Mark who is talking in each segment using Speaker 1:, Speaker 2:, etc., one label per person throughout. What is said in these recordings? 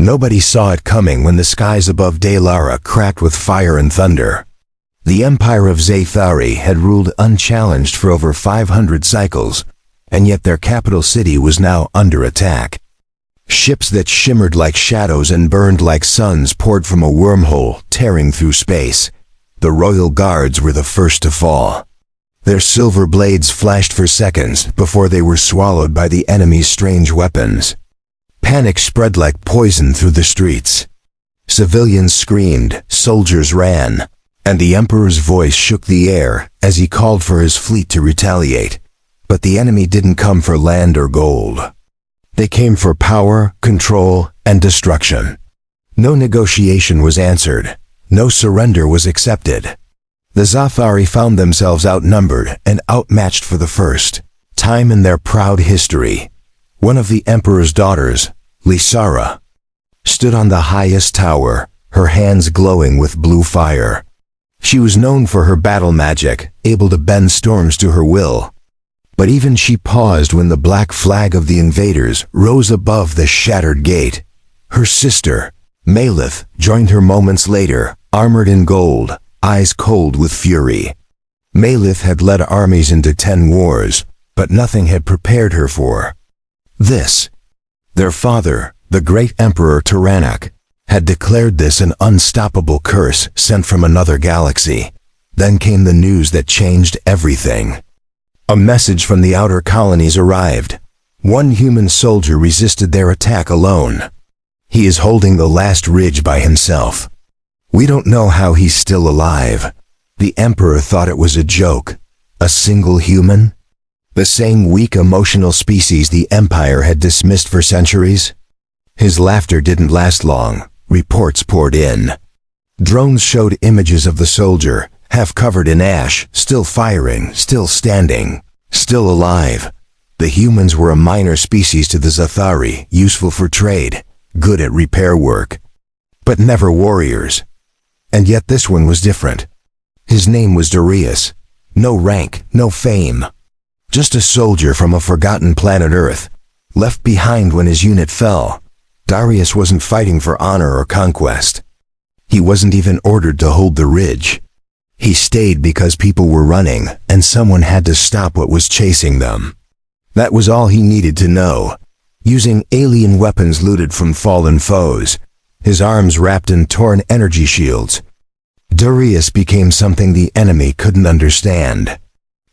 Speaker 1: Nobody saw it coming when the skies above Dalara cracked with fire and thunder. The Empire of Zathari had ruled unchallenged for over 500 cycles, and yet their capital city was now under attack. Ships that shimmered like shadows and burned like suns poured from a wormhole, tearing through space. The royal guards were the first to fall. Their silver blades flashed for seconds before they were swallowed by the enemy's strange weapons. Panic spread like poison through the streets. Civilians screamed, soldiers ran, and the Emperor's voice shook the air as he called for his fleet to retaliate. But the enemy didn't come for land or gold. They came for power, control, and destruction. No negotiation was answered. No surrender was accepted. The Zathari found themselves outnumbered and outmatched for the first time in their proud history. One of the Emperor's daughters, Lysara, stood on the highest tower, her hands glowing with blue fire. She was known for her battle magic, able to bend storms to her will. But even she paused when the black flag of the invaders rose above the shattered gate. Her sister, Malith, joined her moments later, armored in gold, eyes cold with fury. Malith had led armies into 10 wars, but nothing had prepared her for this. Their father, the great Emperor Tyrannak, had declared this an unstoppable curse sent from another galaxy. Then came the news that changed everything. A message from the outer colonies arrived. One human soldier resisted their attack alone. He is holding the last ridge by himself. We don't know how he's still alive. The Emperor thought it was a joke. A single human? The same weak emotional species the Empire had dismissed for centuries? His laughter didn't last long. Reports poured in. Drones showed images of the soldier, half covered in ash, still firing, still standing, still alive. The humans were a minor species to the Zathari, useful for trade, good at repair work, but never warriors. And yet this one was different. His name was Darius. No rank, no fame. Just a soldier from a forgotten planet Earth, left behind when his unit fell. Darius wasn't fighting for honor or conquest. He wasn't even ordered to hold the ridge. He stayed because people were running, and someone had to stop what was chasing them. That was all he needed to know. Using alien weapons looted from fallen foes, his arms wrapped in torn energy shields, Darius became something the enemy couldn't understand.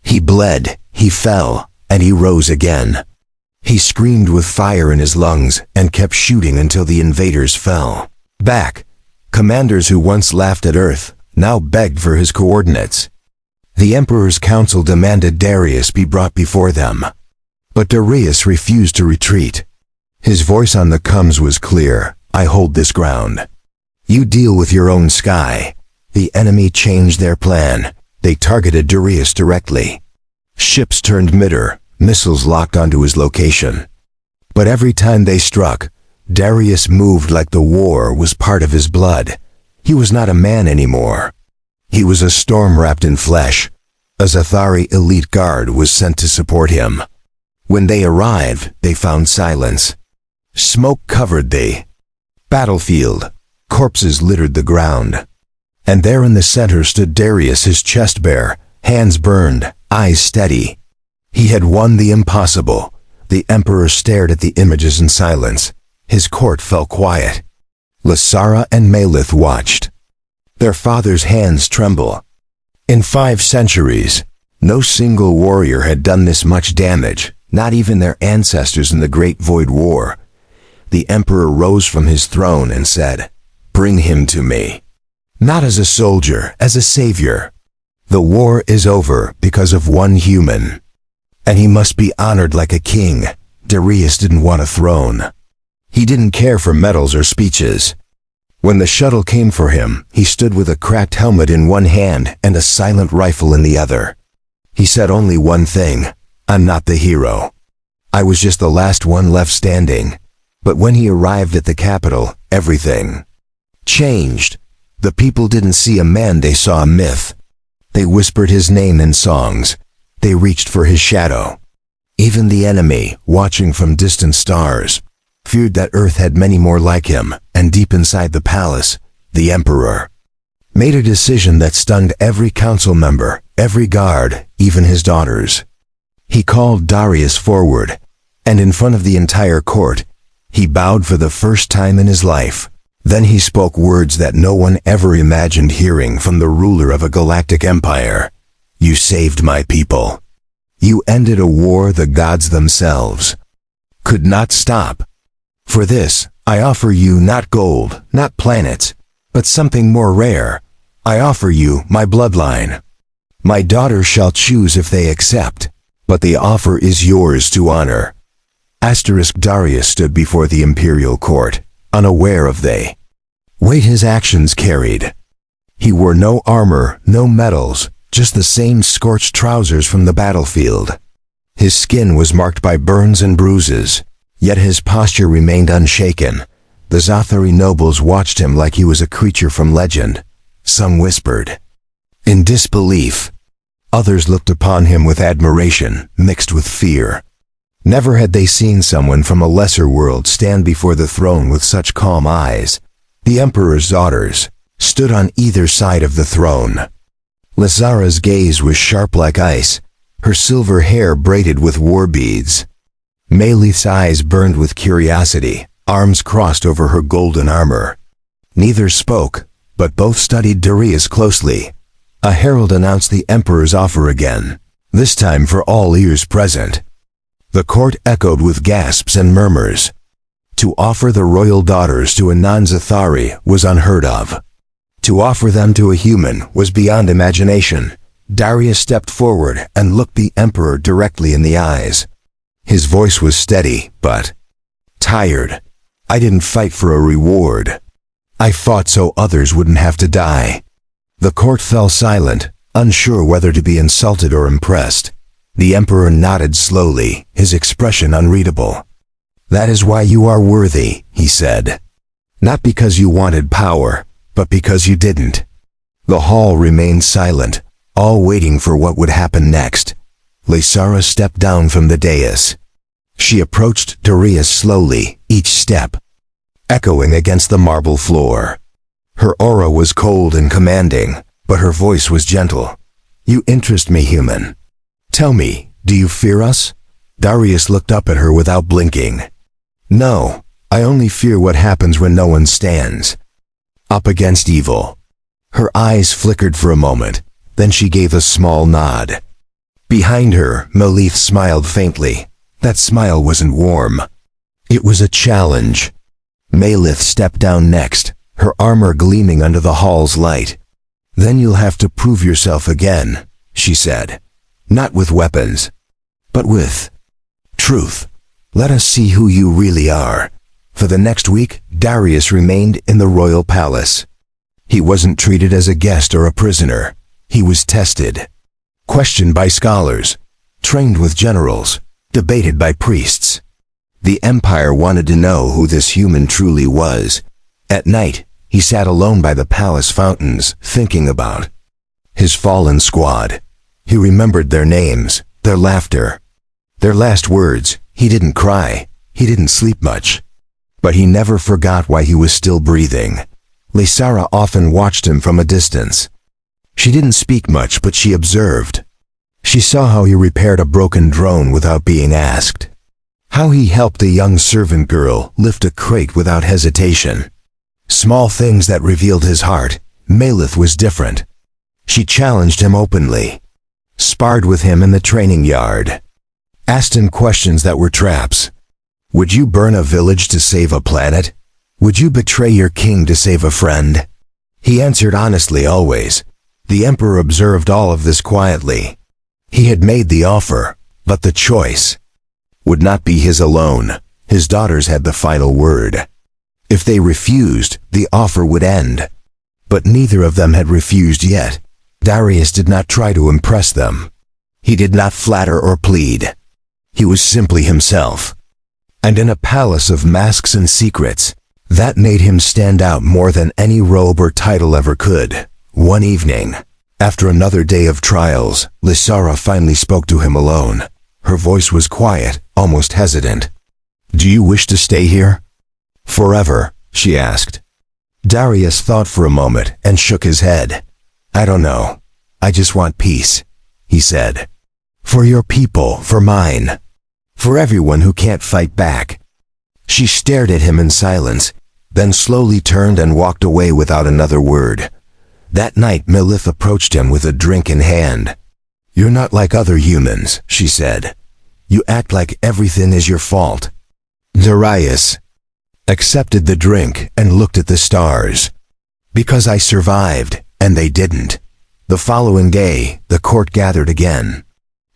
Speaker 1: He bled, he fell, and he rose again. He screamed with fire in his lungs and kept shooting until the invaders fell back. Commanders who once laughed at Earth now begged for his coordinates. The Emperor's council demanded Darius be brought before them. But Darius refused to retreat. His voice on the comms was clear. I hold this ground. You deal with your own sky. The enemy changed their plan. They targeted Darius directly. Ships turned midder, missiles locked onto his location. But every time they struck, Darius moved like the war was part of his blood. He was not a man anymore. He was a storm wrapped in flesh. A Zathari elite guard was sent to support him. When they arrived, they found silence. Smoke covered the battlefield. Corpses littered the ground. And there in the center stood Darius, his chest bare, hands burned, eyes steady. He had won the impossible. The Emperor stared at the images in silence. His court fell quiet. Lysara and Malith watched. Their father's hands tremble. In 5 centuries, no single warrior had done this much damage, not even their ancestors in the Great Void War. The Emperor rose from his throne and said, "Bring him to me." Not as a soldier, as a savior. The war is over because of one human. And he must be honored like a king. Darius didn't want a throne. He didn't care for medals or speeches. When the shuttle came for him, he stood with a cracked helmet in one hand and a silent rifle in the other. He said only one thing, "I'm not the hero. I was just the last one left standing." But when he arrived at the capital, everything changed. The people didn't see a man, they saw a myth. They whispered his name in songs. They reached for his shadow. Even the enemy, watching from distant stars, feared that Earth had many more like him, and deep inside the palace, the Emperor made a decision that stunned every council member, every guard, even his daughters. He called Darius forward, and in front of the entire court, he bowed for the first time in his life. Then he spoke words that no one ever imagined hearing from the ruler of a galactic empire. "You saved my people. You ended a war the gods themselves could not stop. For this, I offer you not gold, not planets, but something more rare. I offer you my bloodline. My daughters shall choose if they accept, but the offer is yours to honor." Darius stood before the imperial court, unaware of the weight his actions carried. He wore no armor, no medals, just the same scorched trousers from the battlefield. His skin was marked by burns and bruises, yet his posture remained unshaken. The Zathari nobles watched him like he was a creature from legend. Some whispered in disbelief. Others looked upon him with admiration, mixed with fear. Never had they seen someone from a lesser world stand before the throne with such calm eyes. The Emperor's daughters stood on either side of the throne. Lysara's gaze was sharp like ice, her silver hair braided with war beads. Melith's eyes burned with curiosity, arms crossed over her golden armor. Neither spoke, but both studied Darius closely. A herald announced the Emperor's offer again, this time for all ears present. The court echoed with gasps and murmurs. To offer the royal daughters to a non-Zathari was unheard of. To offer them to a human was beyond imagination. Darius stepped forward and looked the Emperor directly in the eyes. His voice was steady, but tired. "I didn't fight for a reward. I fought so others wouldn't have to die." The court fell silent, unsure whether to be insulted or impressed. The Emperor nodded slowly, his expression unreadable. "That is why you are worthy," he said. "Not because you wanted power, but because you didn't." The hall remained silent, all waiting for what would happen next. Lysara stepped down from the dais. She approached Darius slowly, each step echoing against the marble floor. Her aura was cold and commanding, but her voice was gentle. "You interest me, human. Tell me, do you fear us?" Darius looked up at her without blinking. "No, I only fear what happens when no one stands up against evil." Her eyes flickered for a moment, then she gave a small nod. Behind her, Melith smiled faintly. That smile wasn't warm. It was a challenge. Melith stepped down next, her armor gleaming under the hall's light. "Then you'll have to prove yourself again," she said. "Not with weapons, but with truth. Let us see who you really are." For the next week, Darius remained in the royal palace. He wasn't treated as a guest or a prisoner. He was tested, questioned by scholars, trained with generals, debated by priests. The Empire wanted to know who this human truly was. At night, he sat alone by the palace fountains, thinking about his fallen squad. He remembered their names, their laughter, their last words. He didn't cry, he didn't sleep much, but he never forgot why he was still breathing. Lysara often watched him from a distance. She didn't speak much, but she observed. She saw how he repaired a broken drone without being asked, how he helped a young servant girl lift a crate without hesitation. Small things that revealed his heart. Melith was different. She challenged him openly, sparred with him in the training yard, asked him questions that were traps. Would you burn a village to save a planet? Would you betray your king to save a friend? He answered honestly always. The Emperor observed all of this quietly. He had made the offer, but the choice would not be his alone. His daughters had the final word. If they refused, the offer would end. But neither of them had refused yet. Darius did not try to impress them. He did not flatter or plead. He was simply himself. And in a palace of masks and secrets, that made him stand out more than any robe or title ever could. One evening, after another day of trials, Lysara finally spoke to him alone. Her voice was quiet, almost hesitant. "Do you wish to stay here?" "Forever?" she asked. Darius thought for a moment and shook his head. "I don't know. I just want peace," he said. "For your people, for mine. For everyone who can't fight back." She stared at him in silence, then slowly turned and walked away without another word. That night Milith approached him with a drink in hand. "You're not like other humans," she said. "You act like everything is your fault." Darius accepted the drink and looked at the stars. "Because I survived, and they didn't." The following day, the court gathered again.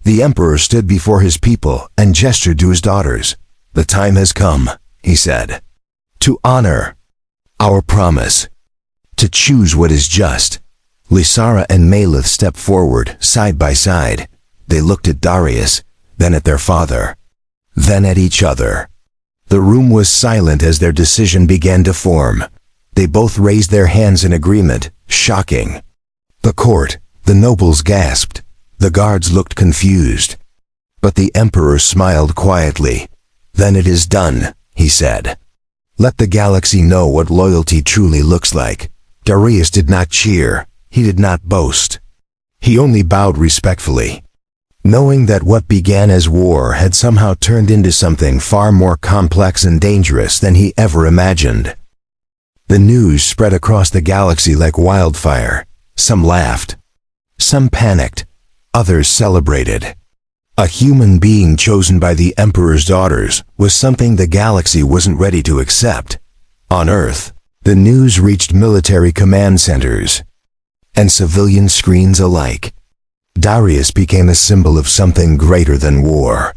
Speaker 1: The emperor stood before his people and gestured to his daughters. "The time has come," he said, "to honor our promise, to choose what is just." Lysara and Malith stepped forward, side by side. They looked at Darius, then at their father, then at each other. The room was silent as their decision began to form. They both raised their hands in agreement. Shocking. The court, the nobles gasped. The guards looked confused. But the emperor smiled quietly. "Then it is done," he said. "Let the galaxy know what loyalty truly looks like." Darius did not cheer. He did not boast. He only bowed respectfully, knowing that what began as war had somehow turned into something far more complex and dangerous than he ever imagined. The news spread across the galaxy like wildfire. Some laughed. Some panicked. Others celebrated. A human being chosen by the Emperor's daughters was something the galaxy wasn't ready to accept. On Earth, the news reached military command centers and civilian screens alike. Darius became a symbol of something greater than war.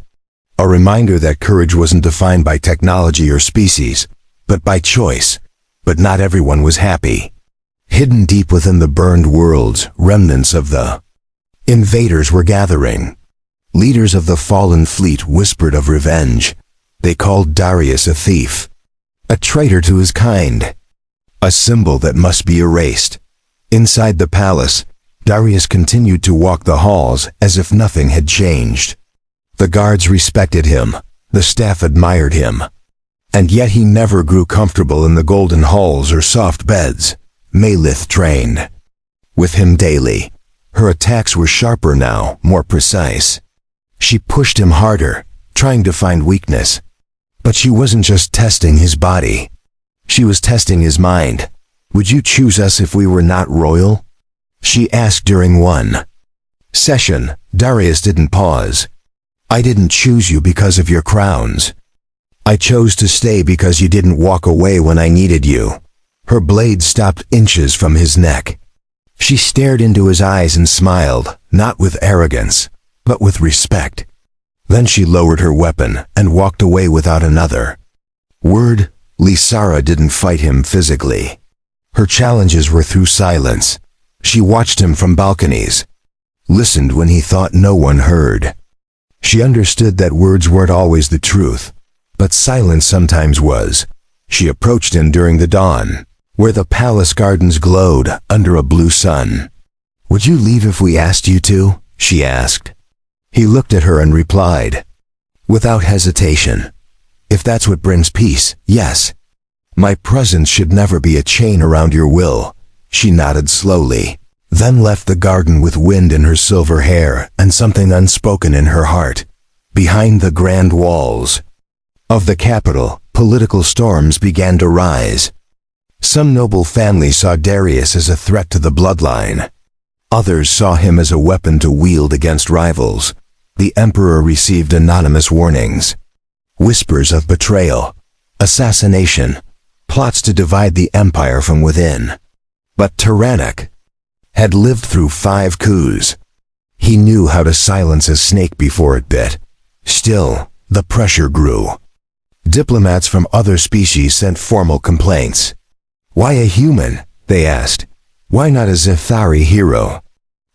Speaker 1: A reminder that courage wasn't defined by technology or species, but by choice. But not everyone was happy. Hidden deep within the burned worlds, remnants of the invaders were gathering. Leaders of the fallen fleet whispered of revenge. They called Darius a thief, a traitor to his kind, a symbol that must be erased. Inside the palace, Darius continued to walk the halls as if nothing had changed. The guards respected him, the staff admired him. And yet he never grew comfortable in the golden halls or soft beds. Malith trained with him daily. Her attacks were sharper now, more precise. She pushed him harder, trying to find weakness. But she wasn't just testing his body. She was testing his mind. "Would you choose us if we were not royal?" she asked during one session. Darius didn't pause. "I didn't choose you because of your crowns. I chose to stay because you didn't walk away when I needed you." Her blade stopped inches from his neck. She stared into his eyes and smiled, not with arrogance, but with respect. Then she lowered her weapon and walked away without another word. Lysara didn't fight him physically. Her challenges were through silence. She watched him from balconies, listened when he thought no one heard. She understood that words weren't always the truth, but silence sometimes was. She approached him during the dawn, where the palace gardens glowed under a blue sun. "Would you leave if we asked you to?" she asked. He looked at her and replied, without hesitation, "If that's what brings peace, yes. My presence should never be a chain around your will." She nodded slowly, then left the garden with wind in her silver hair and something unspoken in her heart. Behind the grand walls of the capital, political storms began to rise. Some noble families saw Darius as a threat to the bloodline. Others saw him as a weapon to wield against rivals. The emperor received anonymous warnings, whispers of betrayal, assassination, plots to divide the empire from within. But Tyrannic had lived through 5 coups. He knew how to silence a snake before it bit. Still, the pressure grew. Diplomats from other species sent formal complaints. "Why a human?" they asked. "Why not a Zethari hero?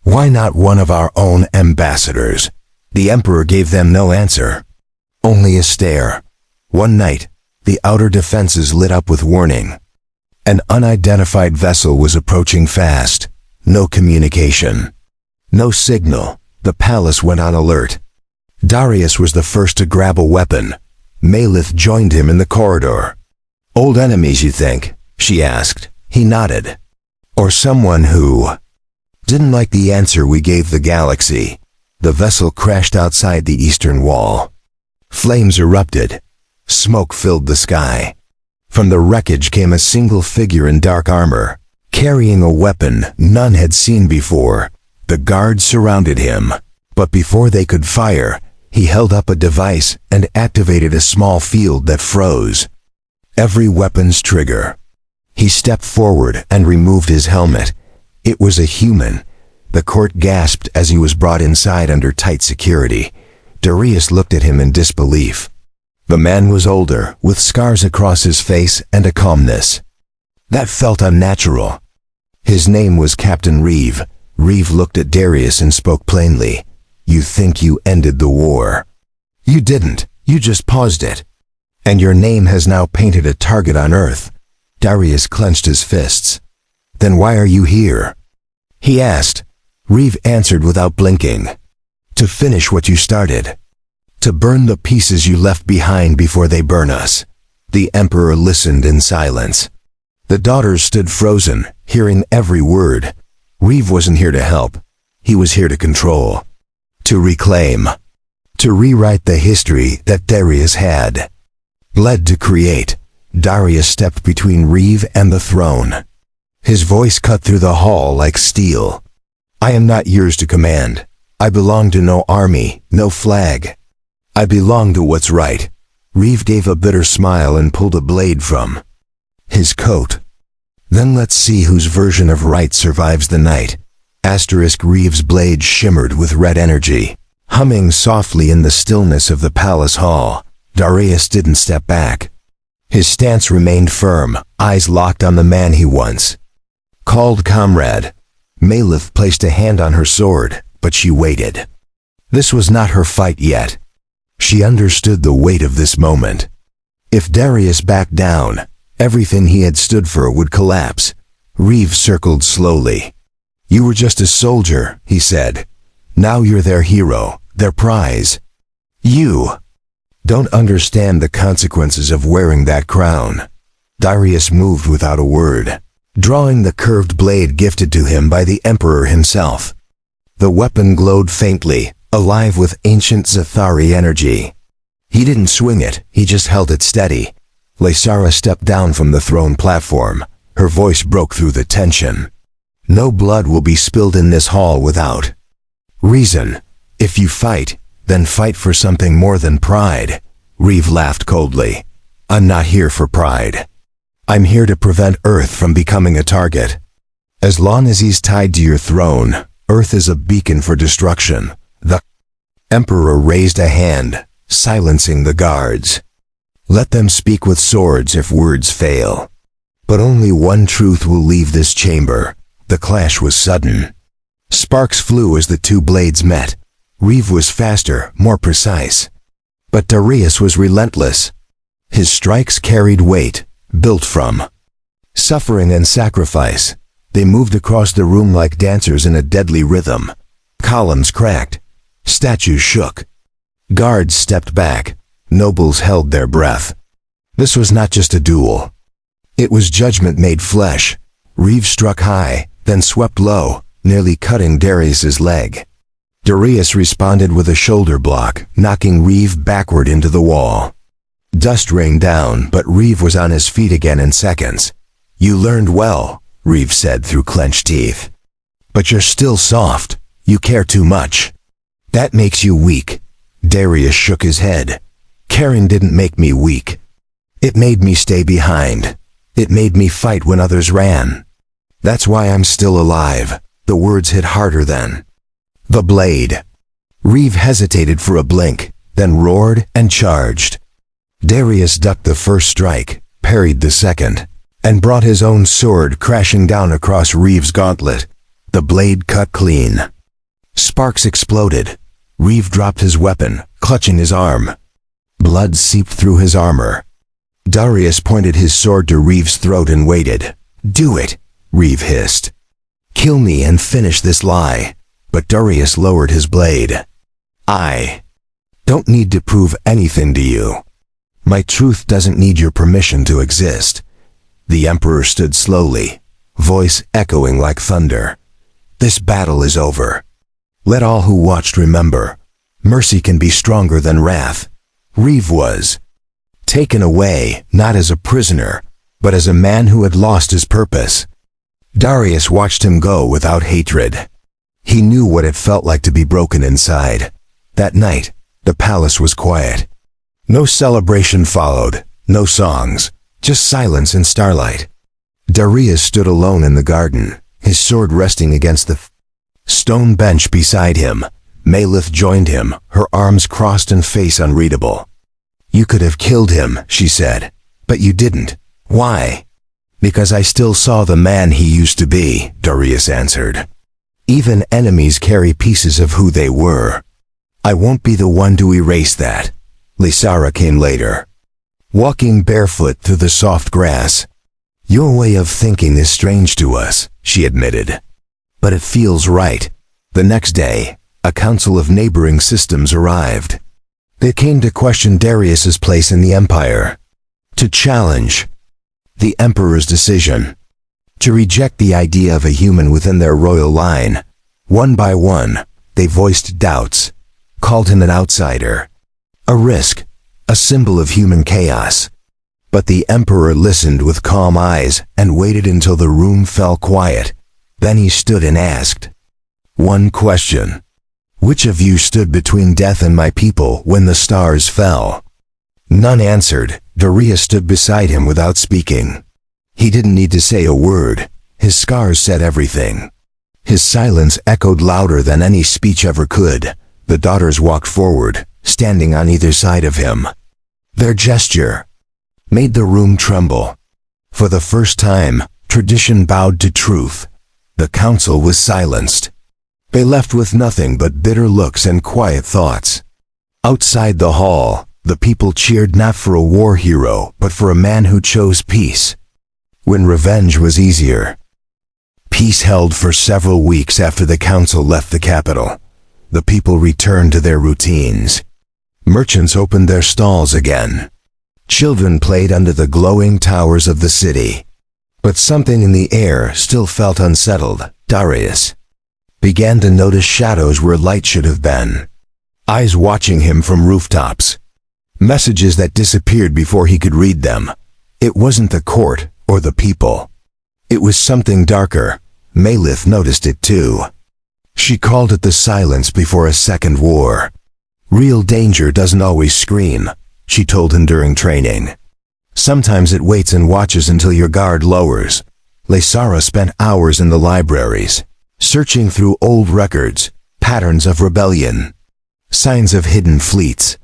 Speaker 1: Why not one of our own ambassadors?" The emperor gave them no answer, only a stare. One night, the outer defenses lit up with warning. An unidentified vessel was approaching fast. No communication, no signal. The palace went on alert. Darius was the first to grab a weapon. Malith joined him in the corridor. "Old enemies, you think?" she asked. He nodded. "Or someone who didn't like the answer we gave the galaxy." The vessel crashed outside the eastern wall. Flames erupted. Smoke filled the sky. From the wreckage came a single figure in dark armor, carrying a weapon none had seen before. The guards surrounded him, but before they could fire, he held up a device and activated a small field that froze every weapon's trigger. He stepped forward and removed his helmet. It was a human. The court gasped as he was brought inside under tight security. Darius looked at him in disbelief. The man was older, with scars across his face and a calmness that felt unnatural. His name was Captain Reeve. Reeve looked at Darius and spoke plainly. "You think you ended the war. You didn't. You just paused it. And your name has now painted a target on Earth." Darius clenched his fists. "Then why are you here?" he asked. Reeve answered without blinking. "To finish what you started. To burn the pieces you left behind before they burn us." The Emperor listened in silence. The daughters stood frozen, hearing every word. Reeve wasn't here to help. He was here to control. To reclaim. To rewrite the history that Darius had led to create. Darius stepped between Reeve and the throne. His voice cut through the hall like steel. "I am not yours to command. I belong to no army, no flag. I belong to what's right." Reeve gave a bitter smile and pulled a blade from his coat. "Then let's see whose version of right survives the night." Reeve's blade shimmered with red energy, humming softly in the stillness of the palace hall. Darius didn't step back. His stance remained firm, eyes locked on the man he once called comrade. Malith placed a hand on her sword, but she waited. This was not her fight yet. She understood the weight of this moment. If Darius backed down, everything he had stood for would collapse. Reeve circled slowly. "You were just a soldier," he said. "Now you're their hero, their prize. You don't understand the consequences of wearing that crown." Darius moved without a word, drawing the curved blade gifted to him by the Emperor himself. The weapon glowed faintly, alive with ancient Zathari energy. He didn't swing it, he just held it steady. Laysara stepped down from the throne platform. Her voice broke through the tension. "No blood will be spilled in this hall without reason. If you fight, then fight for something more than pride." Reeve laughed coldly. "I'm not here for pride. I'm here to prevent Earth from becoming a target. As long as he's tied to your throne, Earth is a beacon for destruction." The Emperor raised a hand, silencing the guards. "Let them speak with swords if words fail. But only one truth will leave this chamber." The clash was sudden. Sparks flew as the two blades met. Reeve was faster, more precise. But Darius was relentless. His strikes carried weight, built from suffering and sacrifice. They moved across the room like dancers in a deadly rhythm. Columns cracked. Statues shook. Guards stepped back. Nobles held their breath. This was not just a duel. It was judgment made flesh. Reeve struck high, then swept low, nearly cutting Darius's leg. Darius responded with a shoulder block, knocking Reeve backward into the wall. Dust rained down, but Reeve was on his feet again in seconds. "You learned well," Reeve said through clenched teeth. "But you're still soft. You care too much. That makes you weak." Darius shook his head. "Caring didn't make me weak. It made me stay behind. It made me fight when others ran. That's why I'm still alive." The words hit harder then. "The blade." Reeve hesitated for a blink, then roared and charged. Darius ducked the first strike, parried the second, and brought his own sword crashing down across Reeve's gauntlet. The blade cut clean. Sparks exploded. Reeve dropped his weapon, clutching his arm. Blood seeped through his armor. Darius pointed his sword to Reeve's throat and waited. "Do it," Reeve hissed. "Kill me and finish this lie." But Darius lowered his blade. "I don't need to prove anything to you. My truth doesn't need your permission to exist. The Emperor stood slowly, voice echoing like thunder. This battle is over. Let all who watched remember, mercy can be stronger than wrath. Reeve was taken away, not as a prisoner, but as a man who had lost his purpose. Darius watched him go without hatred. He knew what it felt like to be broken inside. That night, the palace was quiet. No celebration followed, no songs, just silence and starlight. Darius stood alone in the garden, his sword resting against the stone bench beside him. Malith joined him, her arms crossed and face unreadable. You could have killed him, she said, but you didn't. Why? Because I still saw the man he used to be, Darius answered. Even enemies carry pieces of who they were. I won't be the one to erase that. Lysara came later, walking barefoot through the soft grass. Your way of thinking is strange to us, she admitted. But it feels right. The next day, a council of neighboring systems arrived. They came to question Darius's place in the Empire, to challenge the Emperor's decision, to reject the idea of a human within their royal line. One by one, they voiced doubts, called him an outsider, a risk, a symbol of human chaos. But the Emperor listened with calm eyes and waited until the room fell quiet. Then he stood and asked one question. Which of you stood between death and my people when the stars fell? None answered. Darius stood beside him without speaking. He didn't need to say a word. His scars said everything. His silence echoed louder than any speech ever could. The daughters walked forward, standing on either side of him. Their gesture made the room tremble. For the first time, tradition bowed to truth. The council was silenced. They left with nothing but bitter looks and quiet thoughts. Outside the hall, the people cheered not for a war hero, but for a man who chose peace, when revenge was easier. Peace held for several weeks after the council left the capital. The people returned to their routines. Merchants opened their stalls again. Children played under the glowing towers of the city. But something in the air still felt unsettled. Darius began to notice shadows where light should have been. Eyes watching him from rooftops. Messages that disappeared before he could read them. It wasn't the court or the people. It was something darker. Malith noticed it too. She called it the silence before a second war. Real danger doesn't always scream, she told him during training. Sometimes it waits and watches until your guard lowers. Lysara spent hours in the libraries, searching through old records, patterns of rebellion, signs of hidden fleets.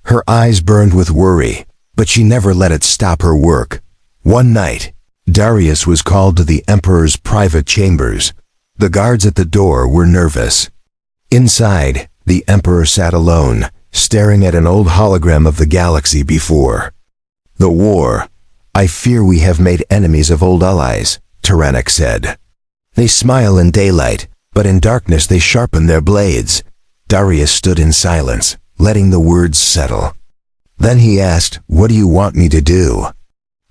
Speaker 1: Her eyes burned with worry, but she never let it stop her work. One night, Darius was called to the Emperor's private chambers. The guards at the door were nervous. Inside, the Emperor sat alone, staring at an old hologram of the galaxy before the war. I fear we have made enemies of old allies, Tyrannic said. They smile in daylight, but in darkness they sharpen their blades. Darius stood in silence, letting the words settle. Then he asked, what do you want me to do?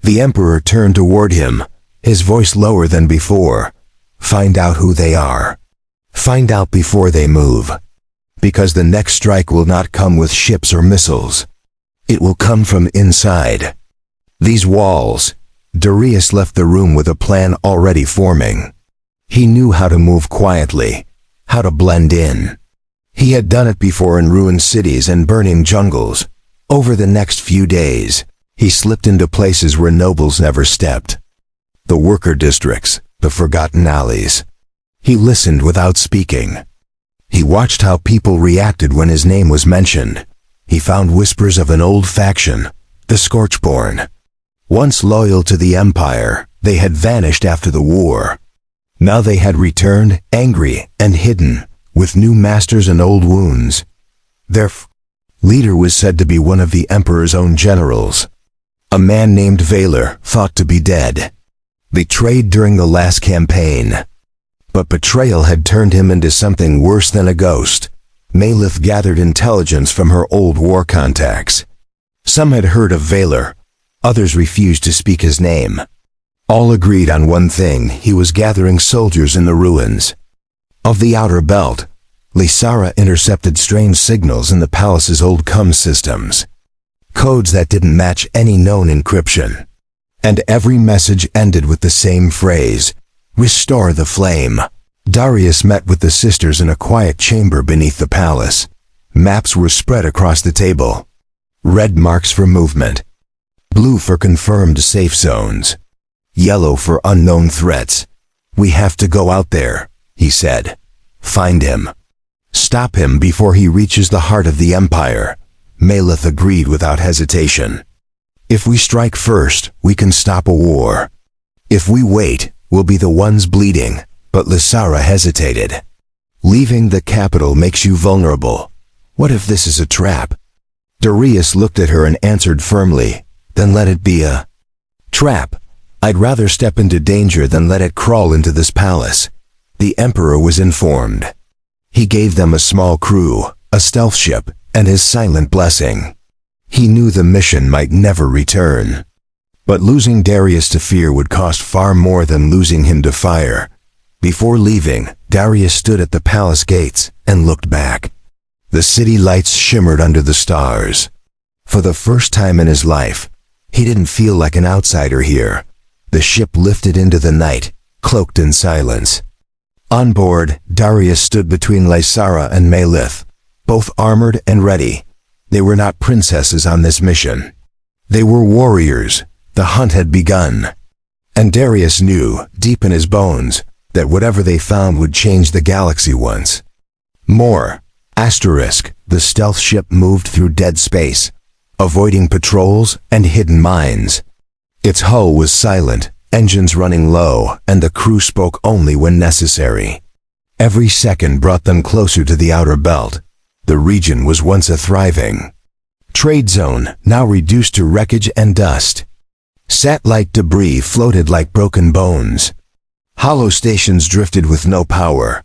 Speaker 1: The Emperor turned toward him, his voice lower than before. Find out who they are. Find out before they move. Because the next strike will not come with ships or missiles. It will come from inside these walls. Darius left the room with a plan already forming. He knew how to move quietly, how to blend in. He had done it before in ruined cities and burning jungles. Over the next few days, he slipped into places where nobles never stepped. The worker districts, the forgotten alleys. He listened without speaking. He watched how people reacted when his name was mentioned. He found whispers of an old faction, the Scorchborn. Once loyal to the Empire, they had vanished after the war. Now they had returned, angry and hidden, with new masters and old wounds. Their leader was said to be one of the Emperor's own generals. A man named Valor, thought to be dead. Betrayed during the last campaign. But betrayal had turned him into something worse than a ghost. Malith gathered intelligence from her old war contacts. Some had heard of Valor, others refused to speak his name. All agreed on one thing: he was gathering soldiers in the ruins of the Outer Belt. Lysara intercepted strange signals in the palace's old comm systems, codes that didn't match any known encryption. And every message ended with the same phrase: "Restore the flame." Darius met with the sisters in a quiet chamber beneath the palace. Maps were spread across the table. Red marks for movement, blue for confirmed safe zones, yellow for unknown threats. "We have to go out there," he said. "Find him. Stop him before he reaches the heart of the Empire." Malith agreed without hesitation. "If we strike first, we can stop a war. If we wait, we'll be the ones bleeding." But Lysara hesitated. "Leaving the capital makes you vulnerable. What if this is a trap?" Darius looked at her and answered firmly, "Then let it be a trap. I'd rather step into danger than let it crawl into this palace." The Emperor was informed. He gave them a small crew, a stealth ship, and his silent blessing. He knew the mission might never return. But losing Darius to fear would cost far more than losing him to fire. Before leaving, Darius stood at the palace gates and looked back. The city lights shimmered under the stars. For the first time in his life, he didn't feel like an outsider here. The ship lifted into the night, cloaked in silence. On board, Darius stood between Lysara and Malith, both armored and ready. They were not princesses on this mission. They were warriors. The hunt had begun. And Darius knew, deep in his bones, that whatever they found would change the galaxy once more. The stealth ship moved through dead space, avoiding patrols and hidden mines. Its hull was silent, engines running low, and the crew spoke only when necessary. Every second brought them closer to the Outer Belt. The region was once a thriving trade zone, now reduced to wreckage and dust. Satellite debris floated like broken bones. Hollow stations drifted with no power.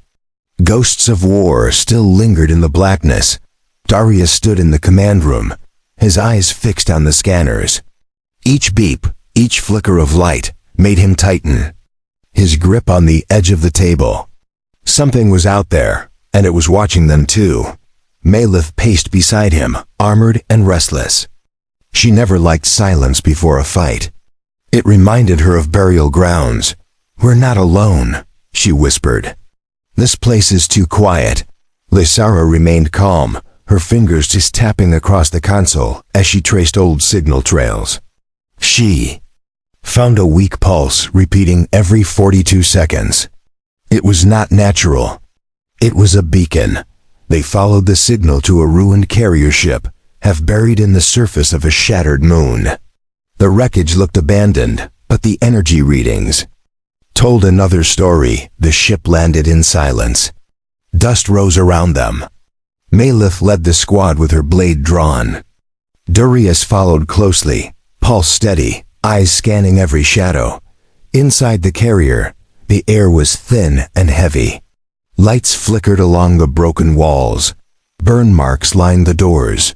Speaker 1: Ghosts of war still lingered in the blackness. Darius stood in the command room, his eyes fixed on the scanners. Each beep, each flicker of light, made him tighten, his grip on the edge of the table. Something was out there, and it was watching them too. Malith paced beside him, armored and restless. She never liked silence before a fight. It reminded her of burial grounds. "We're not alone," she whispered. "This place is too quiet." Lysara remained calm, her fingers just tapping across the console as she traced old signal trails. She found a weak pulse repeating every 42 seconds. It was not natural. It was a beacon. They followed the signal to a ruined carrier ship, half buried in the surface of a shattered moon. The wreckage looked abandoned, but the energy readings told another story. The ship landed in silence. Dust rose around them. Malith led the squad with her blade drawn. Darius followed closely, pulse steady, eyes scanning every shadow. Inside the carrier, the air was thin and heavy. Lights flickered along the broken walls. Burn marks lined the doors.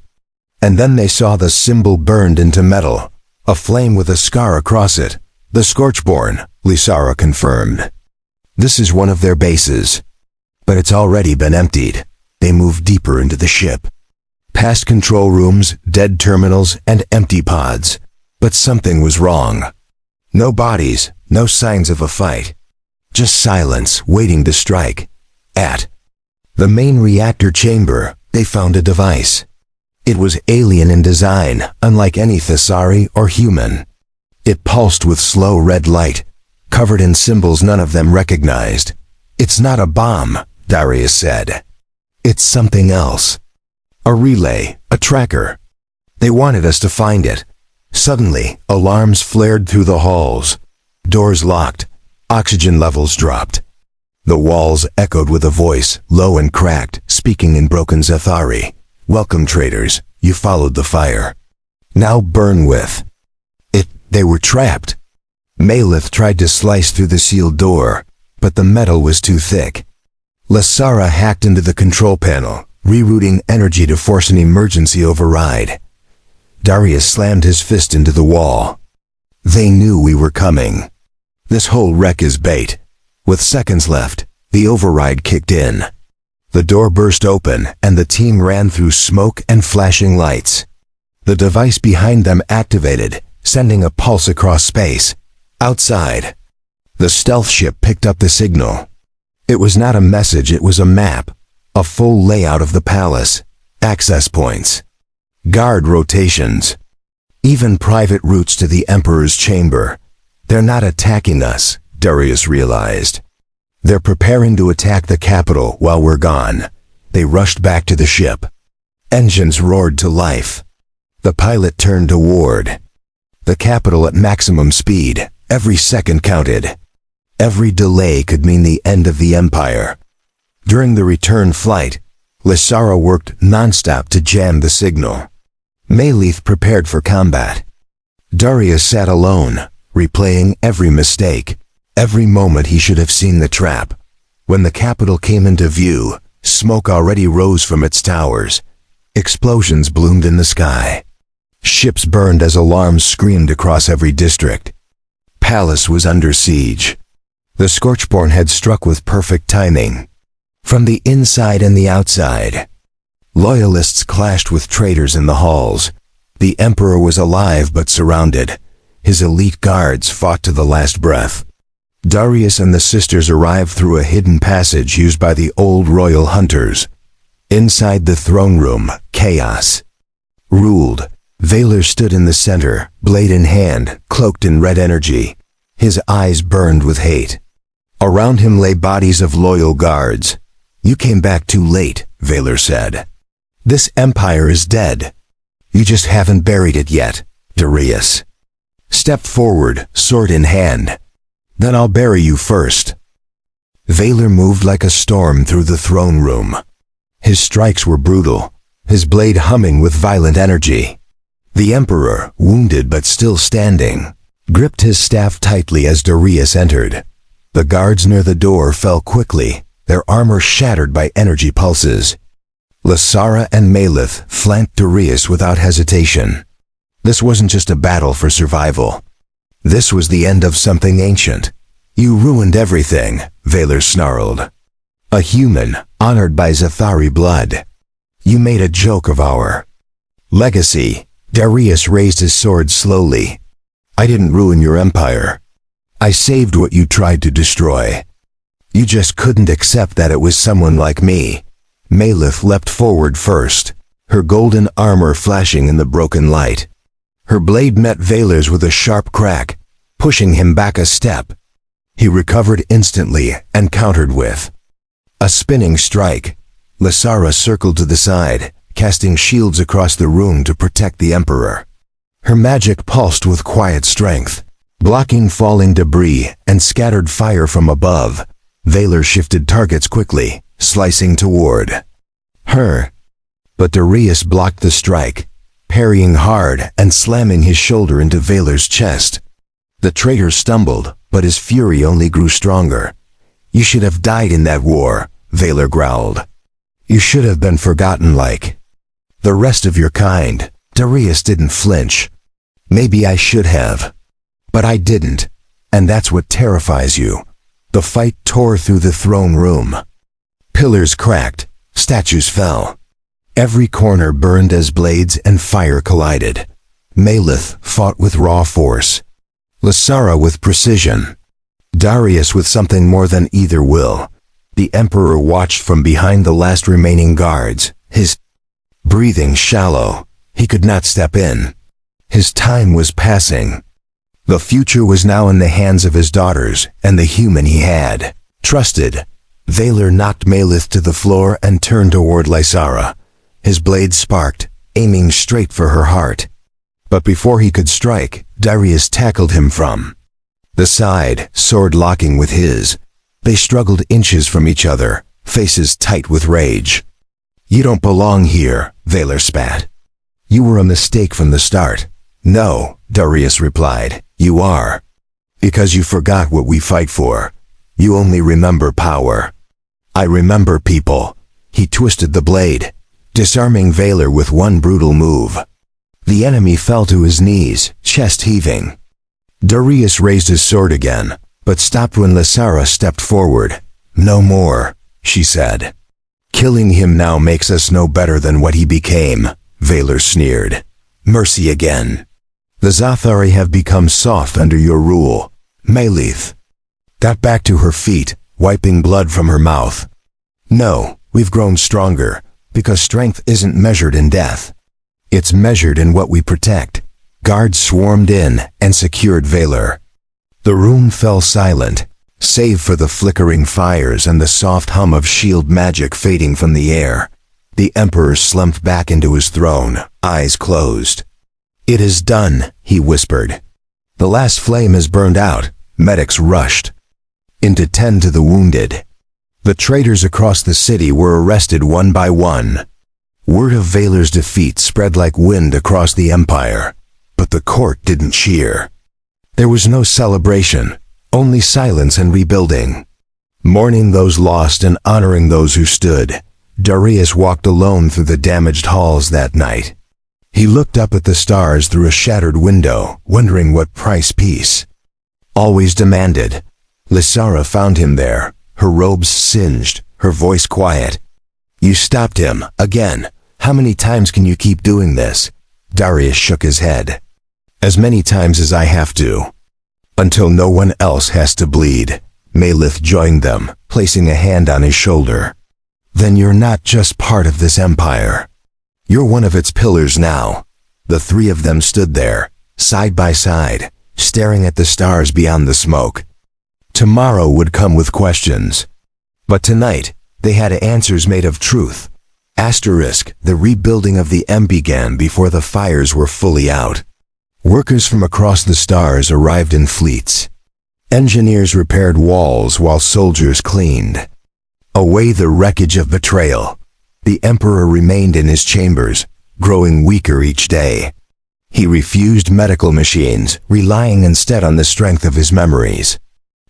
Speaker 1: And then they saw the symbol burned into metal, a flame with a scar across it. "The Scorchborn," Lysara confirmed. "This is one of their bases. But it's already been emptied." They moved deeper into the ship, past control rooms, dead terminals, and empty pods. But something was wrong. No bodies, no signs of a fight. Just silence, waiting to strike. At the main reactor chamber, they found a device. It was alien in design, unlike any Thessari or human. It pulsed with slow red light, covered in symbols none of them recognized. "It's not a bomb," Darius said. "It's something else. A relay, a tracker. They wanted us to find it." Suddenly, alarms flared through the halls. Doors locked. Oxygen levels dropped. The walls echoed with a voice, low and cracked, speaking in broken Zathari. "Welcome, traitors. You followed the fire. Now burn with it." They were trapped. Malith tried to slice through the sealed door, but the metal was too thick. Lysara hacked into the control panel, rerouting energy to force an emergency override. Darius slammed his fist into the wall. They knew we were coming. This whole wreck is bait. With seconds left, the override kicked in. The door burst open and the team ran through smoke and flashing lights. The device behind them activated, sending a pulse across space. Outside, the stealth ship picked up the signal. It was not a message, it was a map. A full layout of the palace, access points, guard rotations, even private routes to the Emperor's chamber. They're not attacking us, Darius realized. They're preparing to attack the capital while we're gone. They rushed back to the ship. Engines roared to life. The pilot turned toward the capital at maximum speed. Every second counted. Every delay could mean the end of the Empire. During the return flight, Lysara worked non-stop to jam the signal. Malith prepared for combat. Darius sat alone, replaying every mistake, every moment he should have seen the trap. When the capital came into view, smoke already rose from its towers. Explosions bloomed in the sky. Ships burned as alarms screamed across every district. Palace was under siege. The Scorchborn had struck with perfect timing. From the inside and the outside, loyalists clashed with traitors in the halls. The Emperor was alive but surrounded. His elite guards fought to the last breath. Darius and the sisters arrived through a hidden passage used by the old royal hunters. Inside the throne room, chaos ruled. Valor stood in the center, blade in hand, cloaked in red energy. His eyes burned with hate. Around him lay bodies of loyal guards. "You came back too late," Valor said. "This empire is dead. You just haven't buried it yet." Darius stepped forward, sword in hand. "Then I'll bury you first." Valor moved like a storm through the throne room. His strikes were brutal, his blade humming with violent energy. The Emperor, wounded but still standing, gripped his staff tightly as Darius entered. The guards near the door fell quickly, their armor shattered by energy pulses. Lysara and Malith flanked Darius without hesitation. This wasn't just a battle for survival. This was the end of something ancient. "You ruined everything," Valor snarled. "A human, honored by Zathari blood. You made a joke of our legacy." Darius raised his sword slowly. "I didn't ruin your empire. I saved what you tried to destroy. You just couldn't accept that it was someone like me." Malith leapt forward first, her golden armor flashing in the broken light. Her blade met Valor's with a sharp crack, pushing him back a step. He recovered instantly and countered with a spinning strike. Lysara circled to the side, casting shields across the room to protect the Emperor. Her magic pulsed with quiet strength, blocking falling debris and scattered fire from above. Valor shifted targets quickly, slicing toward her. But Darius blocked the strike, parrying hard and slamming his shoulder into Valor's chest. The traitor stumbled, but his fury only grew stronger. "You should have died in that war," Valor growled. "You should have been forgotten like the rest of your kind." Darius didn't flinch. "Maybe I should have. But I didn't, and that's what terrifies you." The fight tore through the throne room. Pillars cracked, statues fell. Every corner burned as blades and fire collided. Malith fought with raw force, Lysara with precision, Darius with something more than either will. The Emperor watched from behind the last remaining guards, his breathing shallow. He could not step in. His time was passing. The future was now in the hands of his daughters and the human he had trusted. Valor knocked Malith to the floor and turned toward Lysara. His blade sparked, aiming straight for her heart. But before he could strike, Darius tackled him from the side, sword locking with his. They struggled inches from each other, faces tight with rage. "You don't belong here," Valor spat. "You were a mistake from the start." "No," Darius replied, "you are. Because you forgot what we fight for. You only remember power. I remember people." He twisted the blade, disarming Valor with one brutal move. The enemy fell to his knees, chest heaving. Darius raised his sword again, but stopped when Lysara stepped forward. "No more," she said. "Killing him now makes us no better than what he became," Valor sneered. "Mercy again. The Zathari have become soft under your rule." Melith got back to her feet, wiping blood from her mouth. "No, we've grown stronger, because strength isn't measured in death. It's measured in what we protect." Guards swarmed in and secured Valor. The room fell silent, save for the flickering fires and the soft hum of shield magic fading from the air. The Emperor slumped back into his throne, eyes closed. "It is done," he whispered. "The last flame has burned out." Medics rushed in to tend to the wounded. The traitors across the city were arrested one by one. Word of Valor's defeat spread like wind across the Empire, but the court didn't cheer. There was no celebration, only silence and rebuilding. Mourning those lost and honoring those who stood, Darius walked alone through the damaged halls that night. He looked up at the stars through a shattered window, wondering what price peace always demanded. Lysara found him there, her robes singed, her voice quiet. "You stopped him, again. How many times can you keep doing this?" Darius shook his head. "As many times as I have to. Until no one else has to bleed." Melith joined them, placing a hand on his shoulder. "Then you're not just part of this empire. You're one of its pillars now." The three of them stood there, side by side, staring at the stars beyond the smoke. Tomorrow would come with questions. But tonight, they had answers made of truth. The rebuilding of the M began before the fires were fully out. Workers from across the stars arrived in fleets. Engineers repaired walls while soldiers cleaned away the wreckage of betrayal. The Emperor remained in his chambers, growing weaker each day. He refused medical machines, relying instead on the strength of his memories.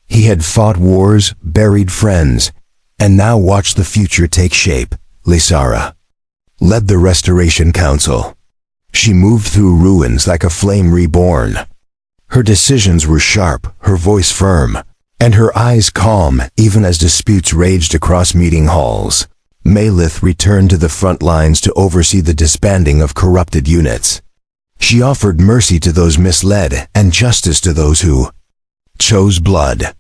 Speaker 1: He had fought wars, buried friends, and now watched the future take shape. Lysara led the Restoration Council. She moved through ruins like a flame reborn. Her decisions were sharp, her voice firm, and her eyes calm even as disputes raged across meeting halls. Melith returned to the front lines to oversee the disbanding of corrupted units. She offered mercy to those misled and justice to those who chose blood.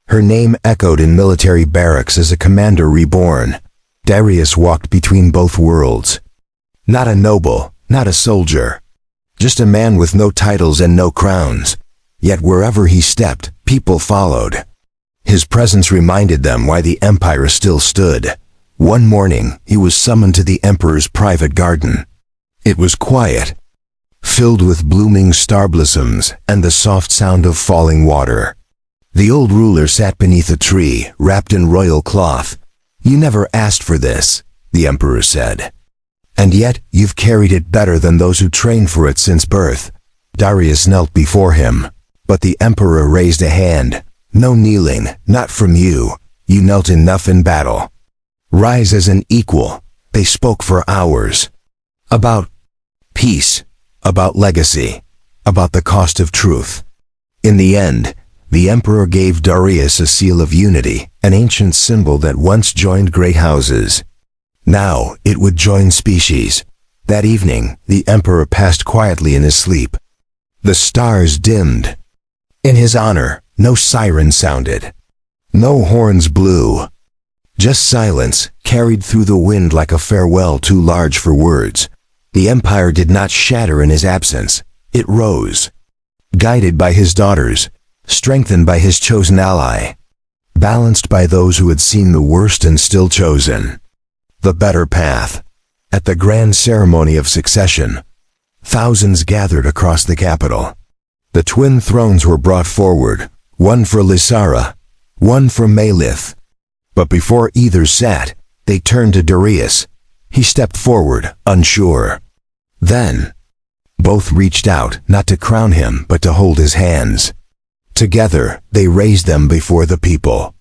Speaker 1: Her name echoed in military barracks as a commander reborn. Darius walked between both worlds. Not a noble, not a soldier. Just a man with no titles and no crowns. Yet wherever he stepped, people followed. His presence reminded them why the Empire still stood. One morning, he was summoned to the Emperor's private garden. It was quiet, filled with blooming star blossoms and the soft sound of falling water. The old ruler sat beneath a tree, wrapped in royal cloth. "You never asked for this," the Emperor said. "And yet you've carried it better than those who trained for it since birth." Darius knelt before him, but the Emperor raised a hand. "No kneeling, not from you. You knelt enough in battle. Rise as an equal." They spoke for hours. About peace, about legacy, about the cost of truth. In the end, the Emperor gave Darius a seal of unity, an ancient symbol that once joined great houses. Now it would join species. That evening, the Emperor passed quietly in his sleep. The stars dimmed. In his honor, no siren sounded. No horns blew. Just silence, carried through the wind like a farewell too large for words. The Empire did not shatter in his absence. It rose. Guided by his daughters, strengthened by his chosen ally, balanced by those who had seen the worst and still chosen the better path. At the grand ceremony of succession, thousands gathered across the capital. The twin thrones were brought forward, one for Lysara, one for Melith. But before either sat, they turned to Darius. He stepped forward, unsure. Then, both reached out, not to crown him, but to hold his hands. Together, they raised them before the people.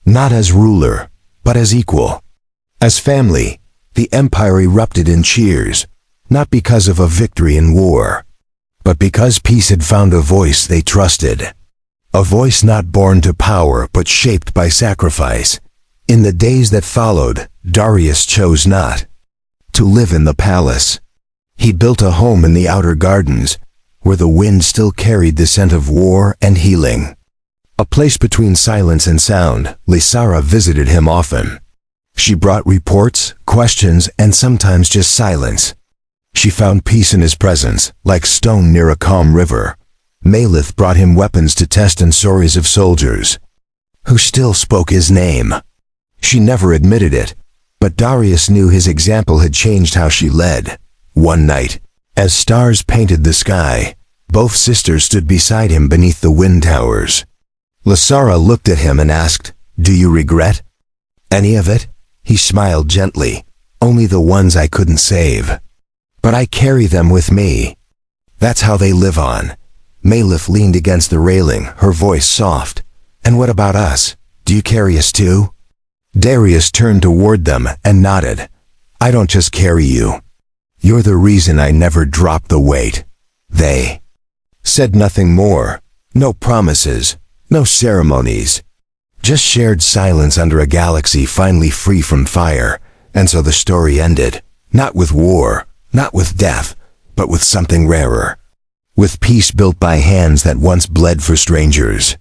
Speaker 1: Not as ruler, but as equal. As family, the Empire erupted in cheers. not because of a victory in war, but because peace had found a voice they trusted. A voice not born to power but shaped by sacrifice. In the days that followed, Darius chose not to live in the palace. He built a home in the outer gardens, where the wind still carried the scent of war and healing. A place between silence and sound, Lysara visited him often. She brought reports, questions, and sometimes just silence. She found peace in his presence, like stone near a calm river. Malith brought him weapons to test and stories of soldiers who still spoke his name. She never admitted it, but Darius knew his example had changed how she led. One night, as stars painted the sky, both sisters stood beside him beneath the wind towers. Lysara looked at him and asked, "Do you regret any of it?" He smiled gently. "Only the ones I couldn't save. But I carry them with me. That's how they live on." Malith leaned against the railing, her voice soft. "And what about us? Do you carry us too?" Darius turned toward them and nodded. "I don't just carry you. You're the reason I never dropped the weight." They said nothing more. No promises, no ceremonies. Just shared silence under a galaxy finally free from fire. And so the story ended. Not with war, not with death, but with something rarer. With peace built by hands that once bled for strangers.